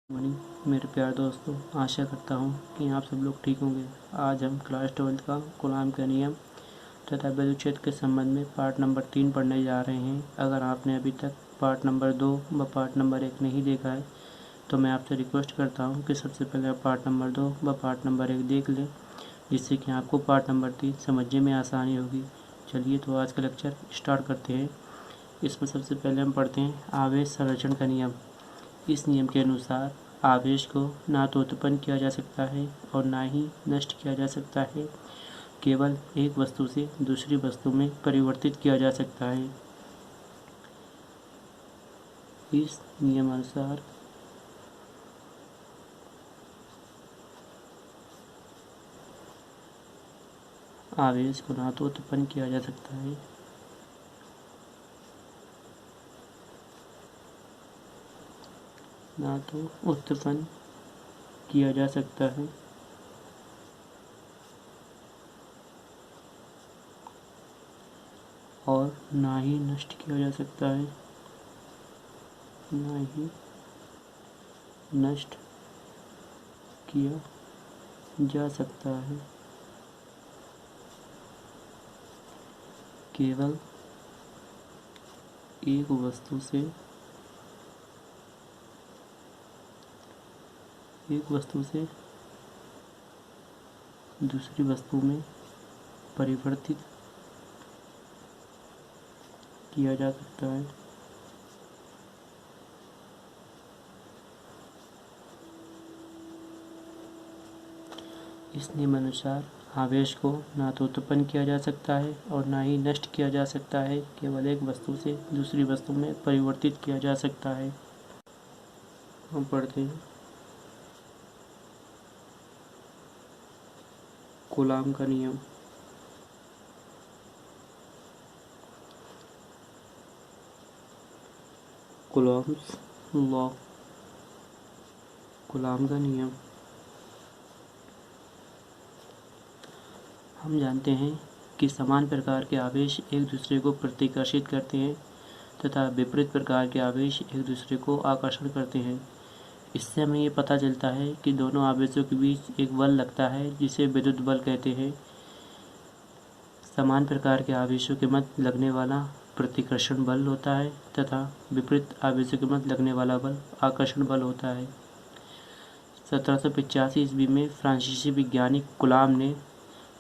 Morning मेरे प्यारे दोस्तों, आशा करता हूँ कि आप सब लोग ठीक होंगे। आज हम क्लास 12 का कूलॉम का नियम तथा विद्युत क्षेत्र के संबंध में पार्ट नंबर 3 पढ़ने जा रहे हैं। अगर आपने अभी तक पार्ट नंबर 2 व पार्ट नंबर 1 नहीं देखा है तो मैं आपसे रिक्वेस्ट करता हूँ कि सबसे पहले आप पार्ट नंबर 2 व पार्ट नंबर 1 देख लें, जिससे कि आपको पार्ट नंबर 3 समझने में आसानी होगी। चलिए तो आज का लेक्चर स्टार्ट करते हैं। इसमें सबसे पहले हम पढ़ते हैं आवेश संरक्षण का नियम। इस नियम के अनुसार आवेश को ना तो उत्पन्न किया जा सकता है और ना ही नष्ट किया जा सकता है, केवल एक वस्तु से दूसरी वस्तु में परिवर्तित किया जा सकता है। इस नियमानुसार आवेश को ना तो उत्पन्न किया जा सकता है ना तो उत्पन्न किया जा सकता है और ना ही नष्ट किया जा सकता है, ना ही नष्ट किया जा सकता है, केवल एक वस्तु से दूसरी वस्तु में परिवर्तित किया जा सकता है। इस नियमानुसार आवेश को ना तो उत्पन्न किया जा सकता है और ना ही नष्ट किया जा सकता है, केवल एक वस्तु से दूसरी वस्तु में परिवर्तित किया जा सकता है। हम पढ़ते हैं कूलॉम का नियम। कूलॉम्स लॉ, कूलॉम का नियम। हम जानते हैं कि समान प्रकार के आवेश एक दूसरे को प्रतिकर्षित करते हैं तथा विपरीत प्रकार के आवेश एक दूसरे को आकर्षण करते हैं। इससे हमें ये पता चलता है कि दोनों आवेशों के बीच एक बल लगता है जिसे विद्युत बल कहते हैं। समान प्रकार के आवेशों के मध्य लगने वाला प्रतिकर्षण बल होता है तथा विपरीत आवेशों के मध्य लगने वाला बल आकर्षण बल होता है। 1785 ईस्वी में फ्रांसीसी वैज्ञानिक कूलॉम ने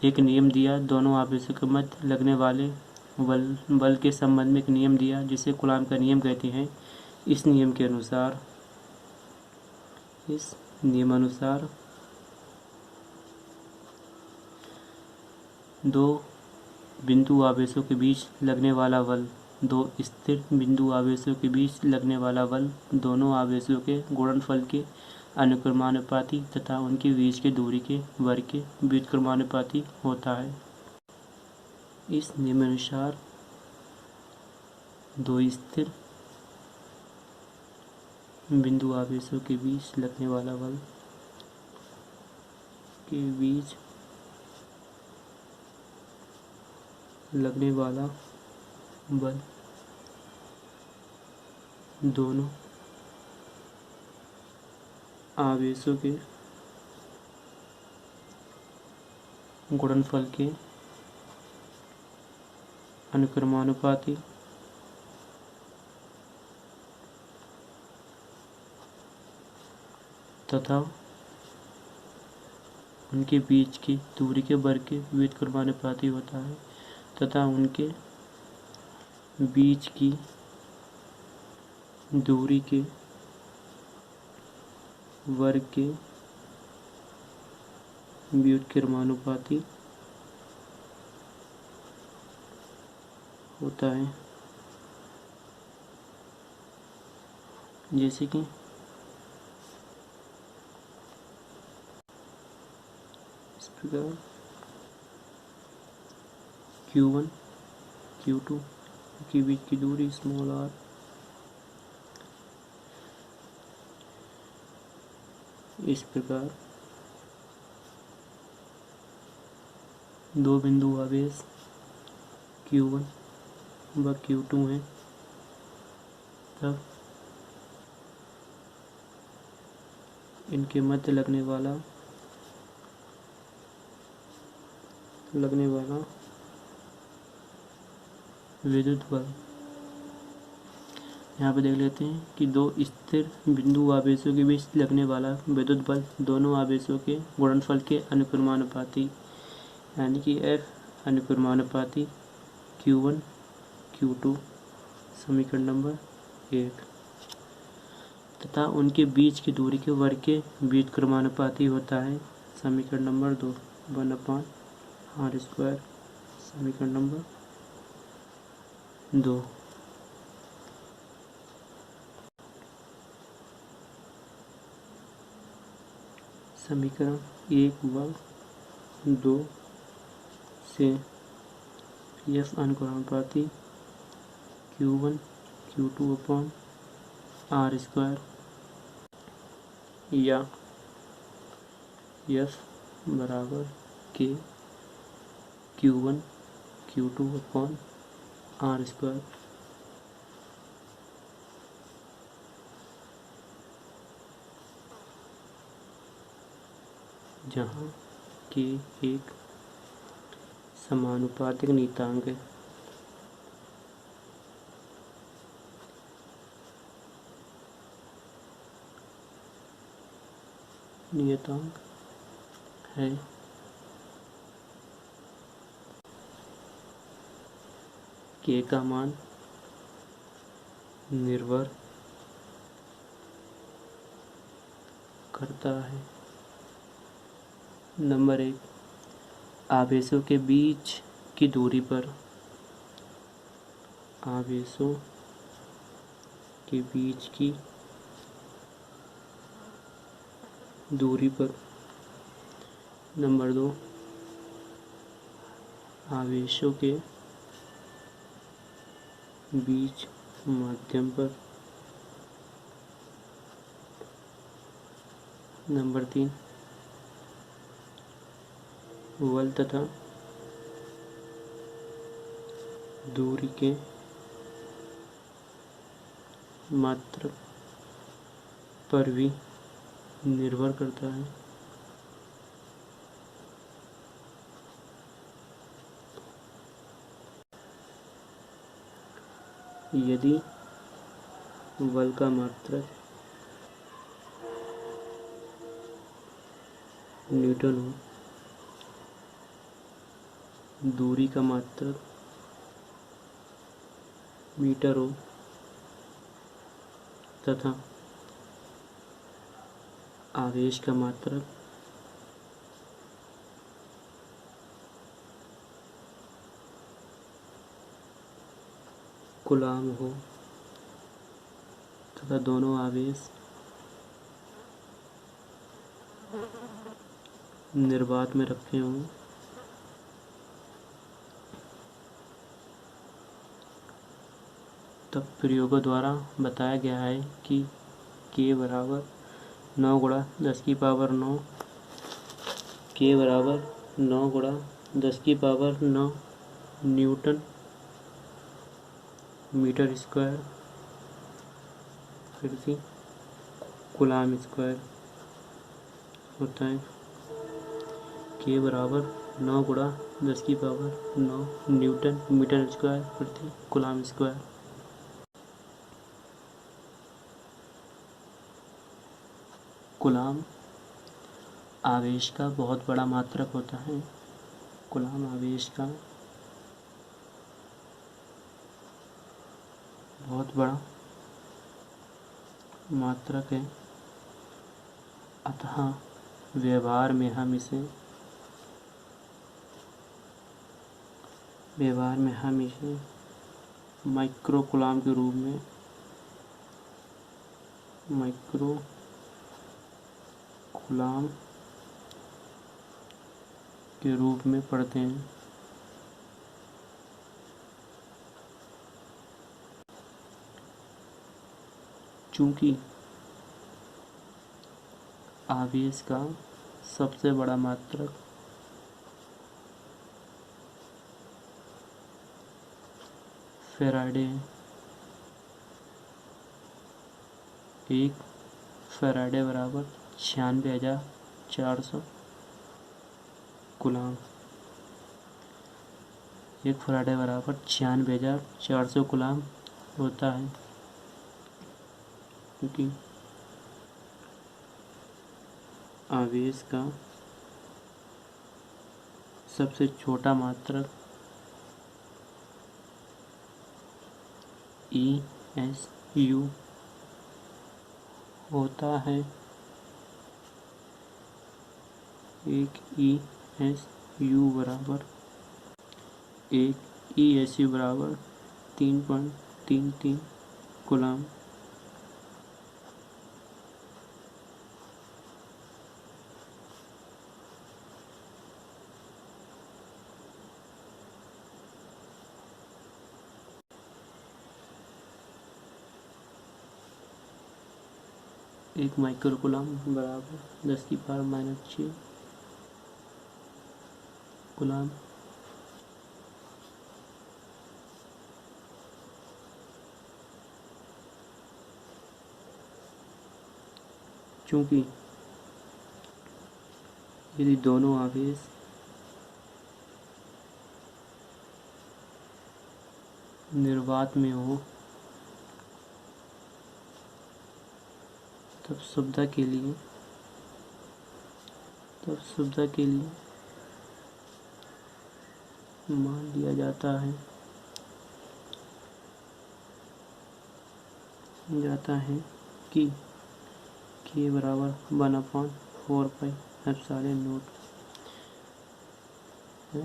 एक नियम दिया, दोनों आवेशों के मध्य लगने वाले बल के संबंध में एक नियम दिया जिसे कूलॉम का नियम कहते हैं। इस नियमानुसार दो बिंदु आवेशों के बीच लगने वाला बल, दो स्थिर बिंदु आवेशों के बीच लगने वाला बल दोनों आवेशों के गुणनफल के अनुक्रमानुपाती तथा उनके बीच की दूरी के वर्ग के व्युत्क्रमानुपाती होता है। इस नियमानुसार दो स्थिर बिंदु आवेशों के बीच लगने वाला बल के बीच लगने वाला बल दोनों आवेशों के गुणनफल के अनुक्रमानुपाती तथा उनके बीच की दूरी के वर्ग के व्युत्क्रमानुपाती होता है तथा उनके बीच की दूरी के वर्ग के व्युत्क्रमानुपाती होता है। जैसे कि इस प्रकार Q1 Q2 के बीच की दूरी स्मॉल r, इस प्रकार दो बिंदु आवेश Q1 व Q2 है, तब इनके मध्य लगने वाला विद्युत बल। यहाँ पे देख लेते हैं कि दो स्थिर बिंदु आवेशों के बीच लगने वाला विद्युत बल दोनों आवेशों के गुणनफल के अनुक्रमानुपाती, यानी कि F अनुक्रमानुपाती Q1 Q2, समीकरण नंबर 1, तथा उनके बीच की दूरी के वर्ग के व्युत्क्रमानुपाती होता है, समीकरण नंबर 2, 1/r², समीकरण नंबर 2। समीकरण 1 व 2 से F अनुक्रमानुपाती Q1 Q2/r² या F बराबर के Q1 Q2/r², जहाँ के एक समानुपातिक नियतांक है। के का मान निर्भर करता है। नंबर 1, आवेशों के बीच की दूरी पर, आवेशों के बीच की दूरी पर। नंबर 2, आवेशों के बीच माध्यम पर। नंबर 3, बल तथा दूरी के मात्रक पर भी निर्भर करता है। यदि बल का मात्रक न्यूटन हो, दूरी का मात्रक मीटर हो तथा आवेश का मात्रक कूलाम हो तथा दोनों आवेश निर्वात में रखे हों, तब प्रयोगों द्वारा बताया गया है कि K बराबर 9 × 10⁹ K बराबर 9 × 10⁹ न्यूटन मीटर स्क्वायर प्रति कूलाम स्क्वायर होता है। K बराबर 9 × 10⁹ न्यूटन मीटर स्क्वायर प्रति कूलाम स्क्वायर। कूलाम आवेश का बहुत बड़ा मात्रक होता है। कूलाम आवेश का बहुत बड़ा मात्रक है, अतः व्यवहार में हम इसे माइक्रो कूलाम के रूप में पढ़ते हैं। चूँकि आवेश का सबसे बड़ा मात्रक फैराडे है, 1 फैराडे बराबर 96,400 कूलाम। एक फराडे बराबर 96,400 कूलाम होता है, क्योंकि आवेश का सबसे छोटा मात्रक ESU होता है। एक ESU बराबर 3.33 कूलाम। एक माइक्रो कूलाम बराबर 10⁻⁻6 कूलाम। चूँकि यदि दोनों आवेश निर्वात में हो, तब सुविधा के लिए मान लिया जाता है कि K बराबर 1/4π एप्सिलॉन नोट या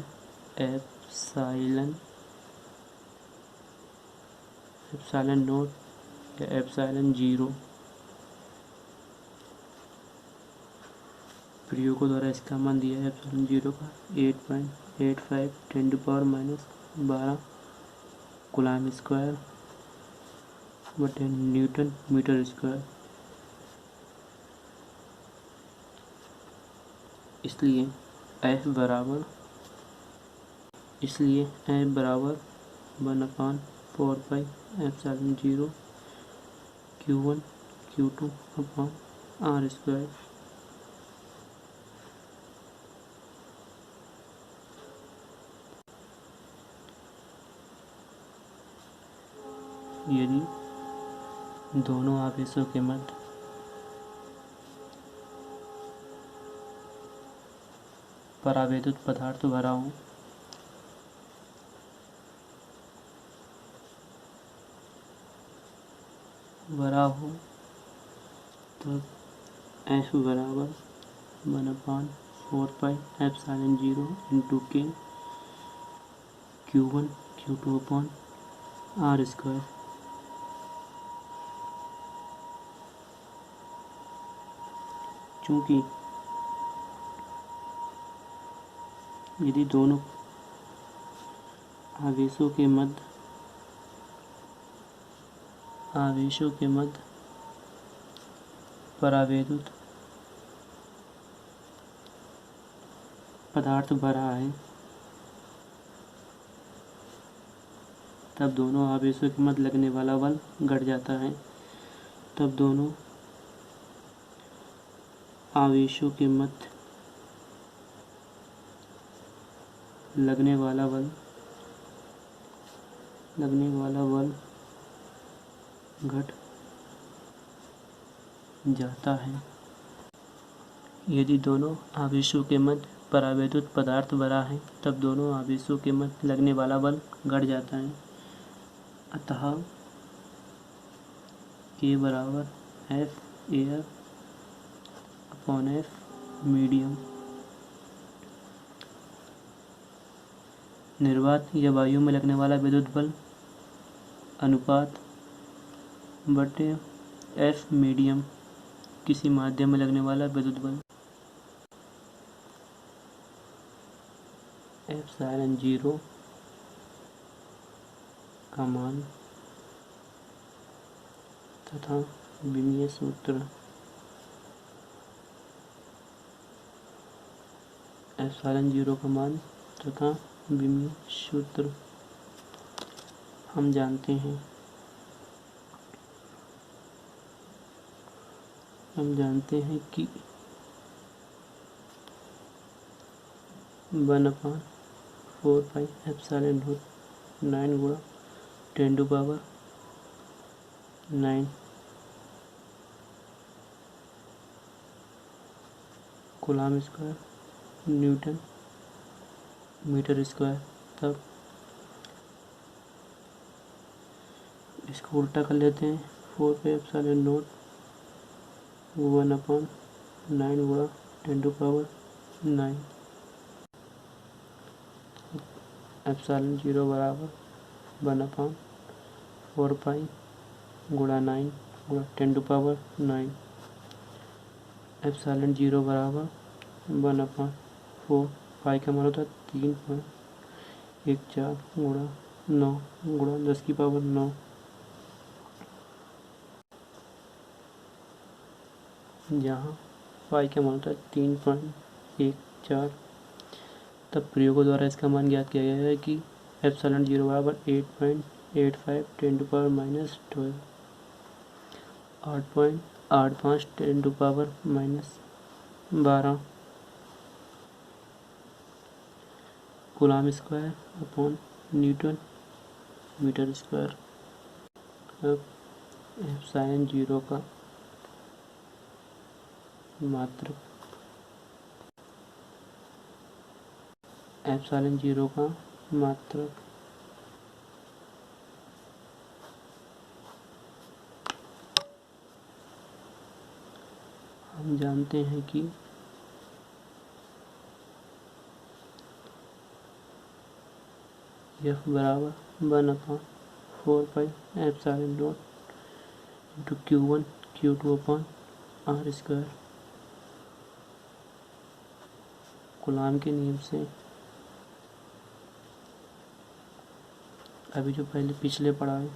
एप्सिलॉन 0। प्रयोगों द्वारा इसका मान दिया है एप्सिलॉन 0 का 8.85 10⁻12 कूलाम स्क्वायर बटे न्यूटन मीटर स्क्वायर। इसलिए F बराबर 1/4π epsilon 0 Q1 Q2 upon R square. यदि दोनों आवेशों के मध्य परावैद्युत पदार्थ भरा हो तब F बराबर 1/4π epsilon 0 into K Q1 Q2 upon R square. चूँकि यदि दोनों आवेशों के मध्य परावैद्युत पदार्थ भरा है, तब दोनों आवेशों के मध्य लगने वाला बल घट जाता है। तब दोनों आवेशों के मध्य लगने वाला बल घट जाता है। यदि दोनों आवेशों के मध्य परावैद्युत पदार्थ भरा है, तब दोनों आवेशों के मध्य लगने वाला बल घट जाता है। अतः K बराबर F air upon F medium. निर्वात या वायु में लगने वाला विद्युत बल अनुपात बटे F मीडियम किसी माध्यम में लगने वाला विद्युत बल। एप्सिलॉन 0 का मान तथा विमीय सूत्र एप्सिलॉन 0 का मान तथा विमीय सूत्र हम जानते हैं। हम जानते हैं कि 1/4πε0 9 गुणा 10⁹ coulomb square newton metre square. तब इसको उल्टा कर लेते हैं। 4πε0 1/9 गुणा 10⁹ ε0 बराबर 1/4π गुणा 9 गुणा 10⁹ ε0 बराबर 1/4 पाई का मान होता है 3.14 गुणा 9 गुणा 10⁹ जहाँ पाई का मान होता है 3.14। तब प्रयोगों द्वारा इसका मान ज्ञात किया गया है कि ε0 बराबर 8.85 10⁻12 8.85 10⁻12 coulomb square upon newton metre square. अब ε0 का मात्रक ε0 का मात्रक हम जानते हैं कि F बराबर 1/4πε0 into Q1 Q2 upon R square. Coulomb के नियम से अभी जो पहले पिछले पढ़ा है,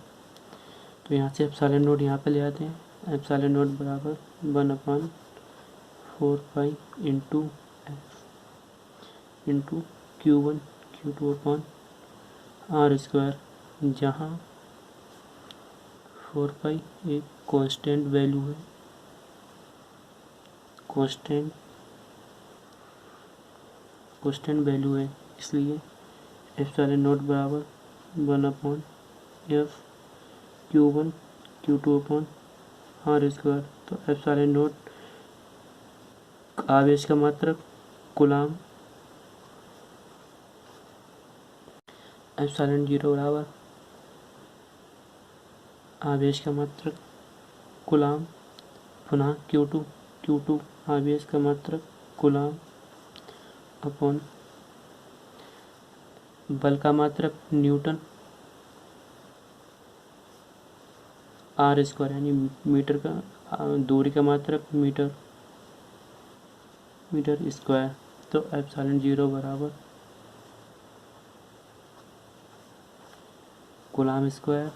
तो यहाँ से ε0 यहाँ पे ले आते हैं। ε0 बराबर 1/4π into Q1 Q2 upon R square, जहाँ 4π एक कांस्टेंट वैल्यू है, कांस्टेंट वैल्यू है, इसलिए ε0 बराबर 1/F Q1 Q2 upon R square. तो ε0 आवेश का मात्रक कूलाम, ε0 बराबर आवेश का मात्रक कूलाम, पुनः Q2 आवेश का मात्रक कूलाम अपॉन बल का मात्रक न्यूटन R स्क्वायर, यानी मीटर का दूरी का मात्रक मीटर स्क्वायर। तो ε0 बराबर coulomb square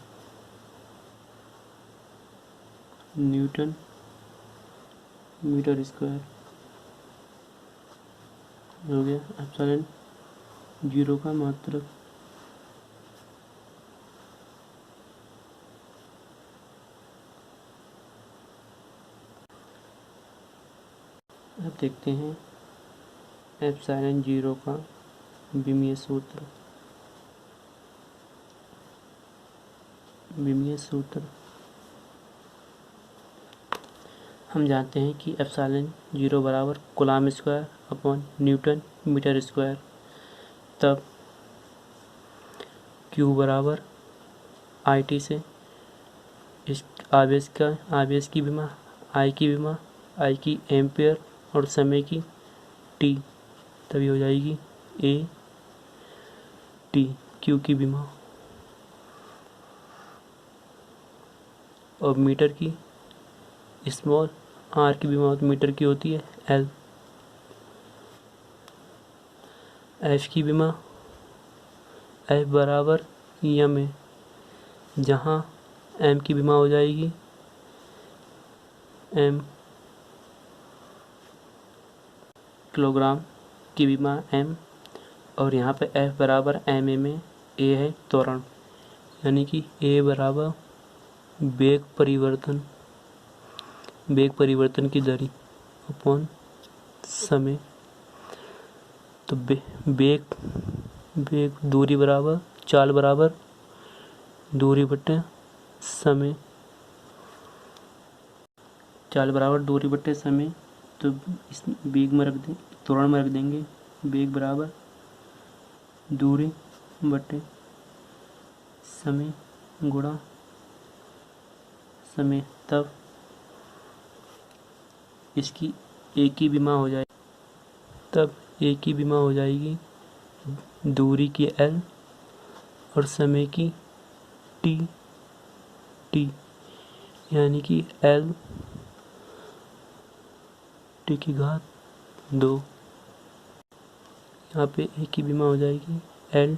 newton metre square हो गया ε0 का मात्रक। अब देखते हैं ε0 का विमीय सूत्र। हम जानते हैं कि ε0 बराबर coulomb square upon newton metre square. तब Q बराबर IT से इस आवेश की विमा, I की एम्पियर और समय की T, तभी हो जाएगी AT। Q की विमा और मीटर की स्मॉल r की विमा मीटर की होती है L। F की विमा F बराबर m है, जहाँ m की विमा हो जाएगी m, किलोग्राम की विमा m, और यहाँ पे F बराबर m में A है त्वरण, यानी कि A बराबर वेग परिवर्तन वेग परिवर्तन की दर अपॉन समय। तो वेग दूरी बराबर चाल बराबर दूरी बटे समय, चाल बराबर दूरी बटे समय। तो इस वेग में रख दें, त्वरण में रख देंगे, वेग बराबर दूरी बटे समय गुणा समय। तब इसकी एक ही विमा हो जाएगी, दूरी की L और समय की T, यानी कि L T की घात 2। यहाँ पे एक ही विमा हो जाएगी, L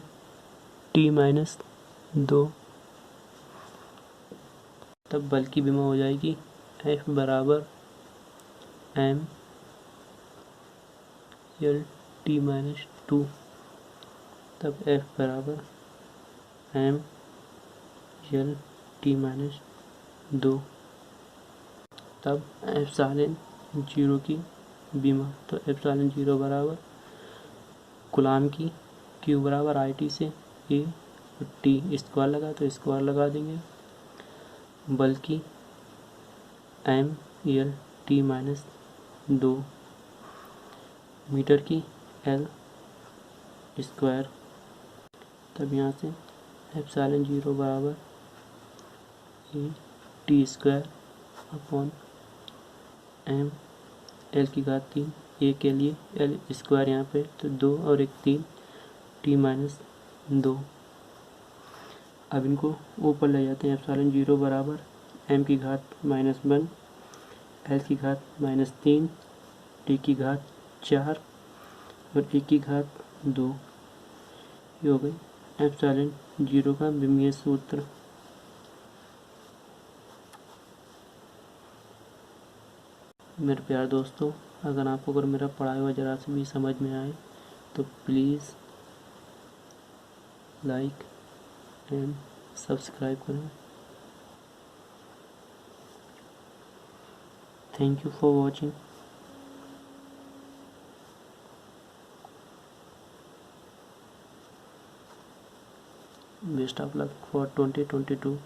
T माइनस 2। तब बल की विमा हो जाएगी F बराबर M L T माइनस 2। तब F बराबर M L T माइनस 2। तब एप्सिलॉन 0 की विमा, तो एप्सिलॉन 0 बराबर कूलाम की Q बराबर IT से A और T स्क्वायर लगा तो स्क्वायर लगा देंगे, बल की M L T minus 2 metre की L स्क्वायर। तब यहाँ से एप्सिलॉन 0 बराबर A T square upon M L की घात 3, A के लिए L स्क्वायर यहाँ पे तो 2 और 1 3 T माइनस 2। अब इनको ऊपर ले जाते हैं, एप्सिलॉन 0 बराबर M की घात -1, L की घात -3, T की घात 4 और 1 की घात 2। ये हो गई एप्सिलॉन 0 का विमीय सूत्र। मेरे प्यारे दोस्तों, अगर मेरा पढ़ाया हुआ ज़रा से भी समझ में आए तो प्लीज़ लाइक एंड सब्सक्राइब करें। Thank you for watching. Best of luck for 2022।